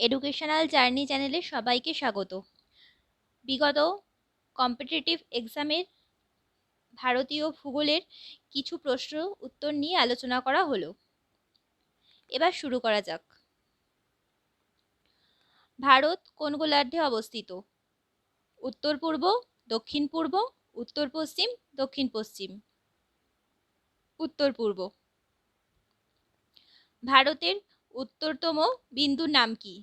Educational journey চ্যানেলে সবাইকে স্বাগত। বিগত কম্পিটিটিভ এক্সামের ভারতীয় ভূগোলের কিছু প্রশ্ন উত্তর নিয়ে আলোচনা করা হলো। এবার শুরু করা যাক। ভারত কোন গোলার্ধে অবস্থিত? উত্তর পূর্ব, দক্ষিণ পূর্ব, উত্তর পশ্চিম, দক্ষিণ পশ্চিম। উত্তর পূর্ব। ভারতের উত্তরতম বিন্দুর নাম কি?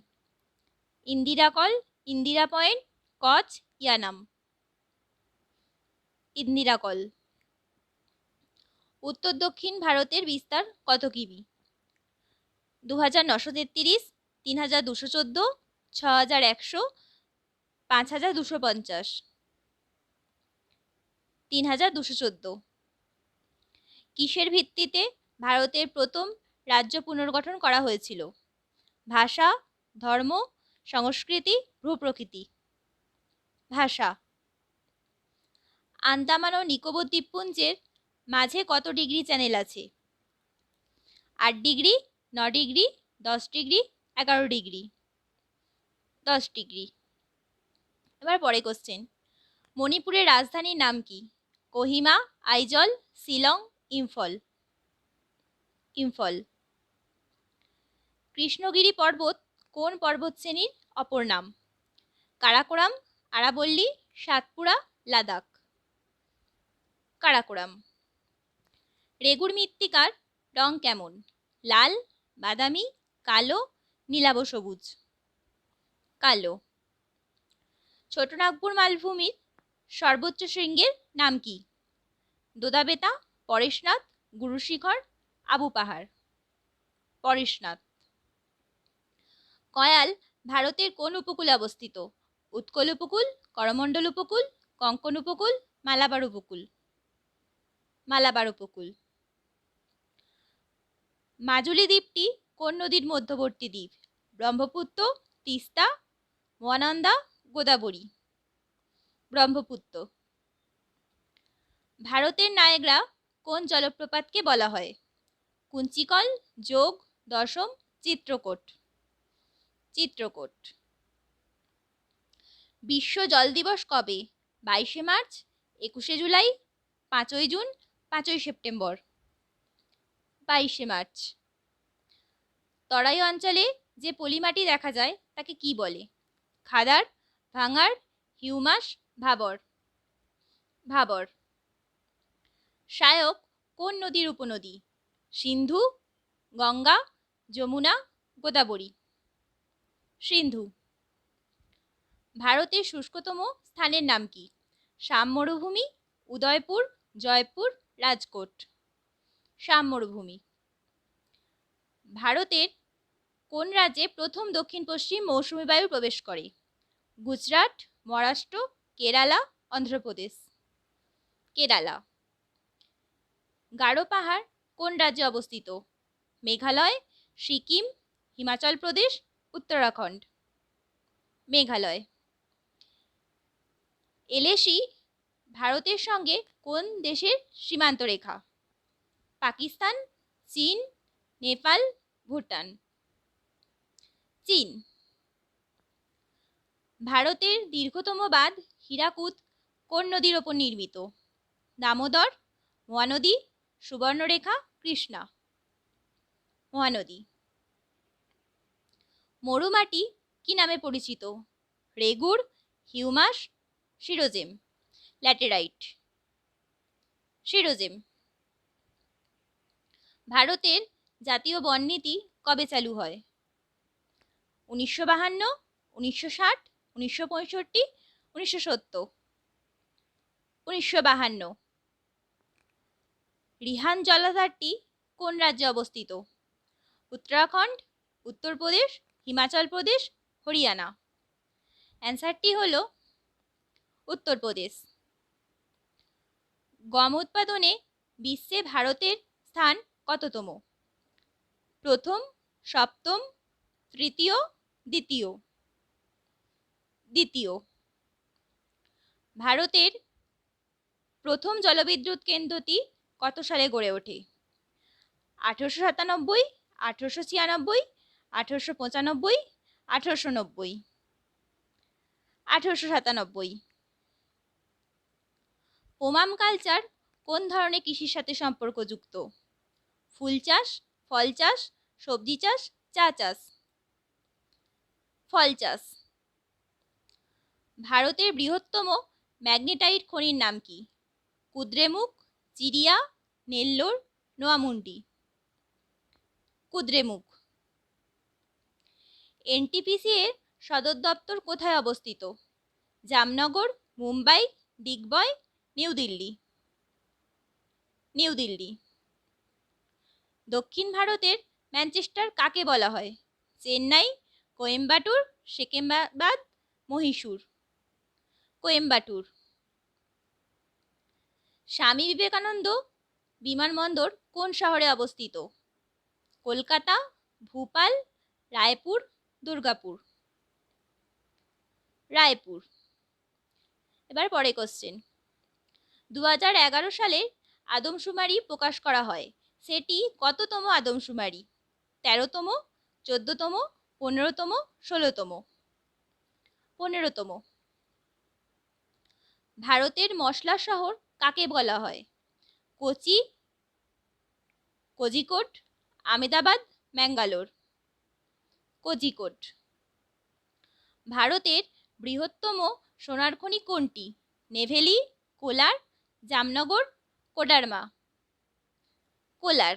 ইন্দিরা কল, ইন্দিরা পয়েন্ট, কচ, ইয়ানাম। ইন্দিরা কল। উত্তর দক্ষিণ ভারতের বিস্তার কত কিমি? 2933, 3214, 6100, 5250। 3214। কিসের ভিত্তিতে ভারতের প্রথম রাজ্য পুনর্গঠন করা হয়েছিল? ভাষা, ধর্ম, সংস্কৃতি, ভূপ্রকৃতি। ভাষা। আন্দামান ও নিকোবর দ্বীপপুঞ্জের মাঝে কত ডিগ্রি চ্যানেল আছে? 8 degree, 9 degree, 10 degree, 11 degree. 10 degree. এবার পরে কোশ্চেন। মণিপুরের রাজধানীর নাম কি? কোহিমা, আইজল, শিলং, ইম্ফল। ইম্ফল। কৃষ্ণগিরি পর্বত কোন পর্বতশ্রেণীর অপর নাম? কারাকোরাম, আরাবল্লী, সাতপুরা, লাদাখ। কারাকোরাম। রেগুর মৃত্তিকার রং কেমন? লাল, বাদামি, কালো, নীলাভ সবুজ। কালো। ছোটনাগপুর মালভূমির সর্বোচ্চ শৃঙ্গের নাম কি? দোদাবেতা, পরেশনাথ, গুরুশিখর, আবু পাহাড়। পরেশনাথ। কয়াল ভারতের কোন উপকূলে অবস্থিত? উৎকল উপকূল, করমণ্ডল উপকূল, কঙ্কন উপকূল, মালাবার উপকূল। মালাবার উপকূল। মাজুলি দ্বীপটি কোন নদীর মধ্যবর্তী দ্বীপ? ব্রহ্মপুত্র, তিস্তা, মহানন্দা, গোদাবরী। ব্রহ্মপুত্র। ভারতের নায়াগ্রা কোন জলপ্রপাতকে বলা হয়? কুঞ্চিকল, যোগ, দশম, চিত্রকূট। চিত্রকূট। বিশ্ব জল দিবস কবে? 22শে মার্চ, 21শে জুলাই, 5ই জুন, 5ই সেপ্টেম্বর। 22শে মার্চ। তরাই অঞ্চলে যে পলিমাটি দেখা যায় তাকে কি বলে? খাদার, ভাঙার, হিউমাস, ভাবর। ভাবর। শায়ক কোন নদীর উপনদী? সিন্ধু, গঙ্গা, যমুনা, গোদাবরী। সিন্ধু। ভারতের শুষ্কতম স্থানের নাম কি? শাম মরুভূমি, উদয়পুর, জয়পুর, রাজকোট। শাম মরুভূমি। ভারতের কোন রাজ্যে প্রথম দক্ষিণ পশ্চিম মৌসুমী বায়ু প্রবেশ করে? গুজরাট, মহারাষ্ট্র, কেরালা, অন্ধ্রপ্রদেশ। কেরালা। গারো পাহাড় কোন রাজ্যে অবস্থিত? মেঘালয়, সিকিম, হিমাচল প্রদেশ, উত্তরাখণ্ড। মেঘালয়। এলএসি ভারতের সঙ্গে কোন দেশের সীমান্ত রেখা? পাকিস্তান, চীন, নেপাল, ভুটান। চীন। ভারতের দীর্ঘতম বাঁধ হীরাকুদ কোন নদীর ওপর নির্মিত? দামোদর, মহানদী, সুবর্ণরেখা, কৃষ্ণা। মহানদী। মরুমাটি কি নামে পরিচিত? রেগুড়, হিউমাস, শিরোজেম, ল্যাটেরাইট। শিরোজেম। ভারতের জাতীয় বননীতি কবে চালু হয়? 1952, 1960, 1965, 1970। 1952। রিহান জলাধারটি কোন রাজ্যে অবস্থিত? উত্তরাখণ্ড, উত্তরপ্রদেশ, হিমাচল প্রদেশ, হরিয়ানা। অ্যান্সারটি হলো উত্তরপ্রদেশ। গম উৎপাদনে বিশ্বে ভারতের স্থান কততম? প্রথম, সপ্তম, তৃতীয়, দ্বিতীয়। দ্বিতীয়। ভারতের প্রথম জলবিদ্যুৎ কেন্দ্রটি কত সালে গড়ে ওঠে? 1897, 1896, 1895, 1890, 1897। পোমাম কালচার কোন ধরনের কৃষির সাথে সম্পর্কযুক্ত? ফুল চাষ, ফল চাষ, সবজি চাষ, চা চাষ? ফল চাষ। ভারতের বৃহত্তম ম্যাগনেটাইট খনির নাম কি? কুদ্রেমুখ, চিরিয়া, নেল্লোর, নোয়ামুন্ডি? কুদ্রেমুখ। এনটিপিসি এর সদর দপ্তর কোথায় অবস্থিত? জামনগর, মুম্বাই, ডিগবয়, নিউ দিল্লি? নিউ দিল্লি। দক্ষিণ ভারতের ম্যানচেস্টার কাকে বলা হয়? চেন্নাই, কোয়েম্বাটুর, সেকেন্দ্রাবাদ, মহীশূর? কোয়েম্বাটুর। স্বামী বিবেকানন্দ বিমানবন্দর কোন শহরে অবস্থিত? কলকাতা, ভোপাল, রায়পুর, দুর্গাপুর? রায়পুর। এবার পরে কোশ্চেন। 2011 সালে আদমশুমারি প্রকাশ করা হয়, সেটি কততম আদমশুমারি? 13তম, 14তম, 15তম, 16তম? 15তম। ভারতের মশলা শহর কাকে বলা হয়? কোচি, কোজিকোড, আমেদাবাদ, ম্যাঙ্গালোর? কোজিকোড। ভারতের বৃহত্তম সোনার খনি কোনটি? নেভেলি, কোলার, জামনগর, কোডারমা? কোলার।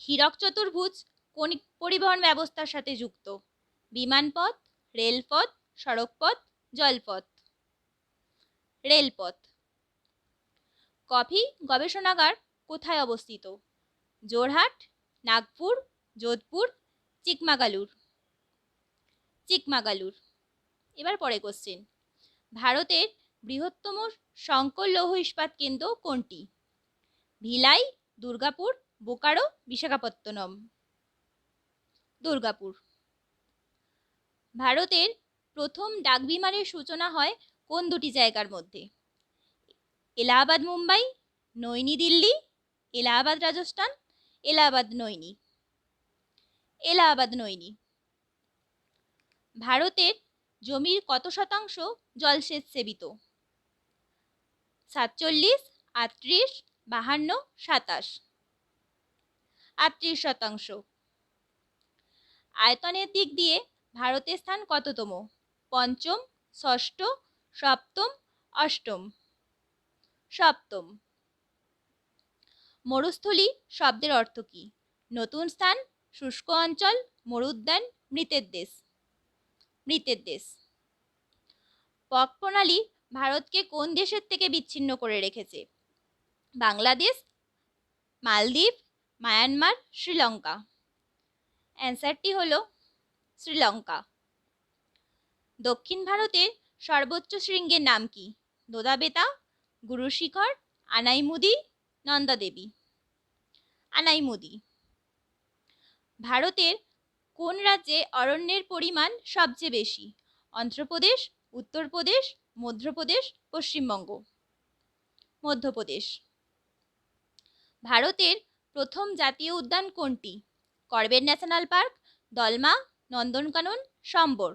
হীরক চতুর্ভুজ কোন পরিবহন ব্যবস্থার সাথে যুক্ত? বিমানপথ, রেলপথ, সড়কপথ, জলপথ? রেলপথ। কফি গবেষণাগার কোথায় অবস্থিত? জোরহাট, নাগপুর, যোধপুর, চিকমাগালুর? চিকমাগালুর। এবার পরে কোশ্চেন। ভারতের বৃহত্তম সংকর লৌহ ইস্পাত কেন্দ্র কোনটি? ভিলাই, দুর্গাপুর, বোকারো, বিশাখাপত্তনম? দুর্গাপুর। ভারতের প্রথম ডাক বিমানের সূচনা হয় কোন দুটি জায়গার মধ্যে? এলাহাবাদ মুম্বাই, নৈনি দিল্লি, এলাহাবাদ রাজস্থান, এলাহাবাদ নৈনি? এলাহাবাদ নৈনি। ভারতের জমির কত শতাংশ জলসেচ সেবিত? 47, 38, 52, 27? 38%। আয়তনের দিক দিয়ে ভারতের স্থান কততম? পঞ্চম, ষষ্ঠ, সপ্তম, অষ্টম? সপ্তম। মরুস্থলী শব্দের অর্থ কি? নতুন স্থান, শুষ্ক অঞ্চল, মরুদ্যান, মৃতের দেশ? মৃতের দেশ। পক প্রণালী ভারতকে কোন দেশের থেকে বিচ্ছিন্ন করে রেখেছে? বাংলাদেশ, মালদ্বীপ, মায়ানমার, শ্রীলঙ্কা? অ্যান্সারটি হলো শ্রীলঙ্কা। দক্ষিণ ভারতের সর্বোচ্চ শৃঙ্গের নাম কি? দোদাবেতা, গুরুশিখর, আনাইমুদি, নন্দাদেবী? আনাইমুদি। ভারতের কোন রাজ্যে অরণ্যের পরিমাণ সবচেয়ে বেশি? অন্ধ্রপ্রদেশ, উত্তরপ্রদেশ, মধ্যপ্রদেশ, পশ্চিমবঙ্গ? মধ্যপ্রদেশ। ভারতের প্রথম জাতীয় উদ্যান কোনটি? Corbett national park, Dalma, Nandankanan, Sambhar?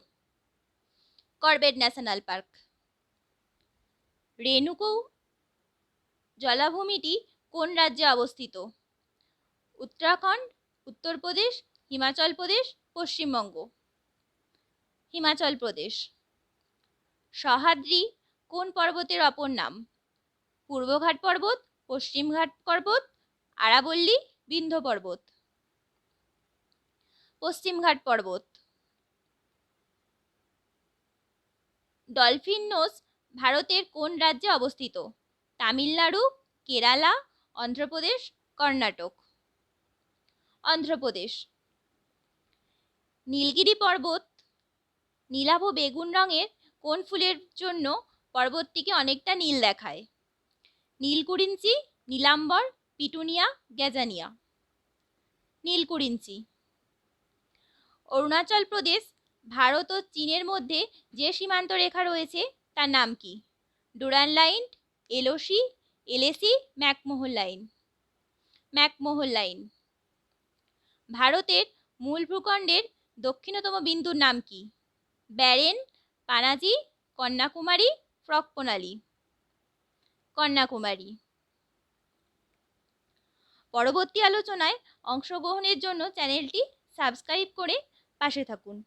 Corbett national park. Renuka জলাভূমিটি কোন রাজ্যে অবস্থিত? উত্তরাখণ্ড, উত্তরপ্রদেশ, হিমাচল প্রদেশ, পশ্চিমবঙ্গ? হিমাচল প্রদেশ। সহ্যাদ্রি কোন পর্বতের অপর নাম? পূর্বঘাট পর্বত, পশ্চিমঘাট পর্বত, আরাবল্লী, বিন্ধ্য পর্বত? পশ্চিমঘাট পর্বত। ডলফিন নোজ ভারতের কোন রাজ্যে অবস্থিত? তামিলনাড়ু, কেরালা, অন্ধ্রপ্রদেশ, কর্ণাটক? অন্ধ্রপ্রদেশ। নীলগিরি পর্বত নীলাভ বেগুন রঙের কোন ফুলের জন্য পর্বতটিকে অনেকটা নীল দেখায়? নীলকুরিঞ্চি, নীলাম্বর, পিটুনিয়া, গ্যাজানিয়া? নীলকুরিঞ্চি। অরুণাচল প্রদেশ ভারত ও চীনের মধ্যে যে সীমান্ত রেখা রয়েছে তার নাম কি? Durand line, LOC, LAC, McMahon line? McMahon line. ভারতের মূল ভূখণ্ডের দক্ষিণতম বিন্দুর নাম কি? ব্যারেন, পানাজি, কন্যাকুমারী, ফ্রক প্রণালী। কন্যাকুমারী। পরবর্তী আলোচনায় অংশগ্রহণের জন্য চ্যানেলটি সাবস্ক্রাইব করে পাশে থাকুন।